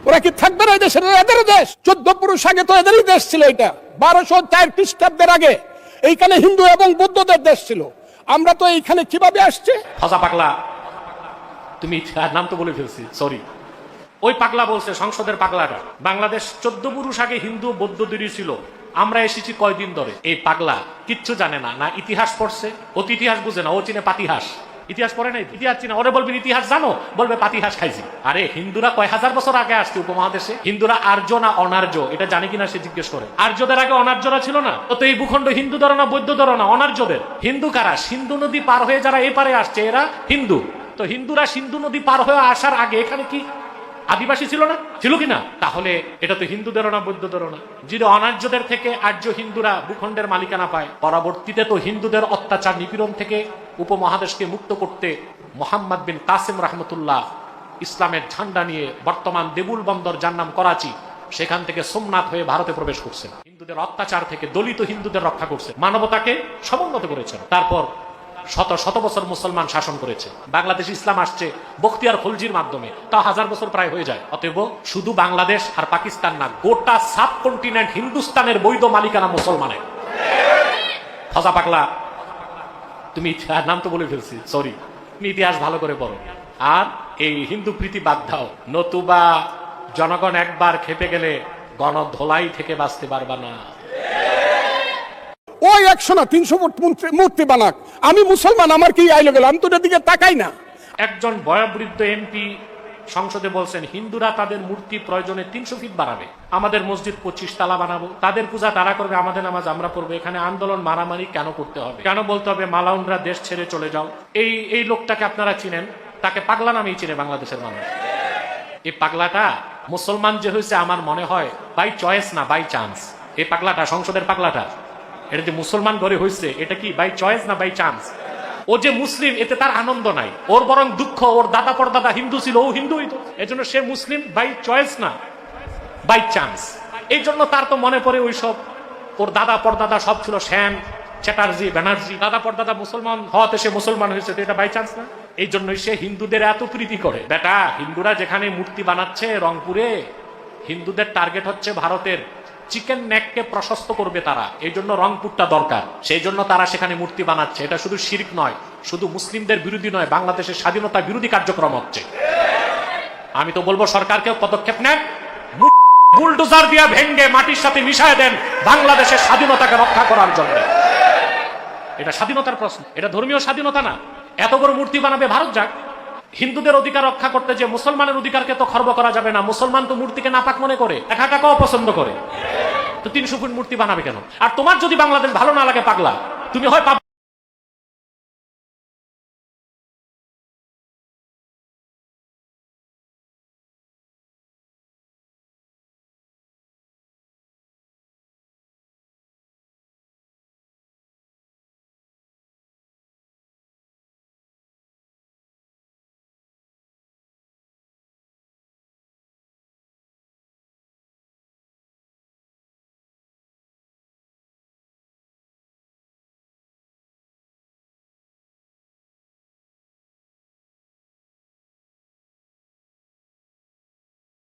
ওরা কি থাকবে না এই দেশের? এদের দেশ। 14 পুরুষ আগে তো এদেরই দেশ ছিল। এটা 1204 খ্রিস্টাব্দের আগে এইখানে হিন্দু এবং বৌদ্ধদের দেশ ছিল। আমরা তো এইখানে কিভাবে আসছে? ফজা পাগলা, তুমি নাম তো বলে ফেলছি, সরি। ওই পাগলা বলছে, সংসদের পাগলাটা, বাংলাদেশ 14 পুরুষ আগে হিন্দু বৌদ্ধ দুই ছিল, আমরা এসেছি কয়দিন ধরে। এই পাগলা কিচ্ছু জানে না, না ইতিহাস পড়ছে, ও তো ইতিহাস বুঝে না, ও চিনে পাতিহাস। ইতিহাস পড়ে নাই, ইতিহাস চিনে। ওরে বলবেন ইতিহাস জানো, বলবে পাতিহাস খাইছি। আরে হিন্দুরা কয় হাজার বছর আগে আসছে উপমহাদেশে। হিন্দুরা আর্য না অনার্য এটা জানি কিনা সে জিজ্ঞেস করে। আর্যদের আগে অনার্যরা ছিল না? তো এই ভূখণ্ড হিন্দু ধরো না বৌদ্ধ ধরো না, অনার্যদের। হিন্দু কারা? সিন্ধু নদী পার হয়ে যারা এপারে আসছে এরা হিন্দু। তো হিন্দুরা সিন্ধু নদী পার হয়ে আসার আগে এখানে কি আদিবাসী ছিল না? ছিল কিনা? তাহলে এটা তো হিন্দুদেরও না বৌদ্ধদেরও না। যদি অনার্যদের থেকে আর্য হিন্দুরা ভূখণ্ডের মালিকানা পায়, পরবর্তীতে তো হিন্দুদের অত্যাচার নিপীড়ন থেকে উপমহাদেশকে মুক্ত করতে মোহাম্মদ বিন কাসিম রহমতুল্লাহ ইসলামের ঝান্ডা নিয়ে বর্তমান দেবুল বন্দর, যার নাম করাচি, সেখান থেকে সোমনাথ হয়ে ভারতে প্রবেশ করছেন। হিন্দুদের অত্যাচার থেকে দলিত হিন্দুদের রক্ষা করছেন, মানবতাকে সমুন্নত করেছেন। তারপর শত শত বছর মুসলমান শাসন করেছে। বাংলাদেশ ইসলাম আসছে বখতিয়ার খলজির মাধ্যমে, তা 1000 বছর প্রায় হয়ে যায়। অতএব শুধু বাংলাদেশ আর পাকিস্তান না, গোটা সাবকন্টিনেন্ট হিন্দুস্তানের বৈধ মালিকানা মুসলমানের। ফজা পাগলা, তুমি নাম তো বলে ফেলছি, সরি। তুমি ইতিহাস ভালো করে পড়ো আর এই হিন্দু প্রীতি বাদ দাও, নতুবা জনগণ একবার খেপে গেলে গণধোলাই থেকে বাঁচতে পারবা না। ওই 100 না 300 মূর্তি বানাক, আমি মুসলমান, আমার কি আইলো গেল? আমি তো ওটার দিকে তাকাই না। একজন বয়োবৃদ্ধ এমপি সংসদে বলছেন হিন্দুরা তাদের মূর্তি প্রয়োজনে 300 ফিট বাড়াবে, আমাদের মসজিদ 25 তালা বানাবো, তাদের পূজা তারা করবে, আমাদের নামাজ আমরা পড়বো। এখানে আন্দোলন মারামারি কেন করতে হবে? কেন বলতে হবে মালাউনরা দেশ ছেড়ে চলে যাও? এই লোকটাকে আপনারা চিনেন, তাকে পাগলা নামেই চিনে বাংলাদেশের মানুষ। এই পাগলাটা মুসলমান যে হয়েছে আমার মনে হয় বাই চয়েস না, বাই চান্স। এই পাগলাটা, সংসদের পাগলাটা, এটা যে মুসলমান ঘরে হয়েছে, এটা কি বাই চয়েস না বাই চান্স? ও যে মুসলিম এতে তার আনন্দ নাই, ওর বরং দুঃখ। ওর দাদা পরদাদা হিন্দু ছিল, ও হিন্দুই তো, এজন্য সে মুসলিম বাই চয়েস না বাই চান্স। এই জন্য তার তো মনে পড়ে ওইসব, ওর দাদা পরদাদা সব ছিল শ্যাম চ্যাটার্জি ব্যানার্জি, দাদা পরদাদা মুসলমান হওয়াতে সে মুসলমান হয়েছে, তো এটা বাই চান্স না। এই জন্যই সে হিন্দুদের এত প্রীতি করে। বেটা, হিন্দুরা যেখানে মূর্তি বানাচ্ছে রংপুরে, হিন্দুদের টার্গেট হচ্ছে ভারতের চিকেন নেককে প্রশস্ত করবে তারা, এই জন্য রংপুরটা দরকার, সেই জন্য তারা সেখানে মূর্তি বানাচ্ছে। এটা শুধু শিরক নয়, শুধু মুসলিমদের বিরোধী নয়, বাংলাদেশের স্বাধীনতা বিরোধী কার্যক্রম হচ্ছে। আমি তো বলবো সরকারকেও পদক্ষেপ নেন, বুলডোজার দিয়া ভেঙ্গে মাটির সাথে মিশায় দেন বাংলাদেশের স্বাধীনতাকে রক্ষা করার জন্য। এটা স্বাধীনতার প্রশ্ন, এটা ধর্মীয় স্বাধীনতা না। এত বড় মূর্তি বানাবে ভারত যাক। হিন্দুদের অধিকার রক্ষা করতে যে মুসলমানের অধিকারকে তো খর্ব করা যাবে না। মুসলমান তো মূর্তিকে নাপাক মনে করে, দেখাটাকেও পছন্দ করে, তো 300 ফুট মূর্তি বানাবে কেন? আর তোমার যদি বাংলাদেশ ভালো না লাগে পাগলা, তুমি হয়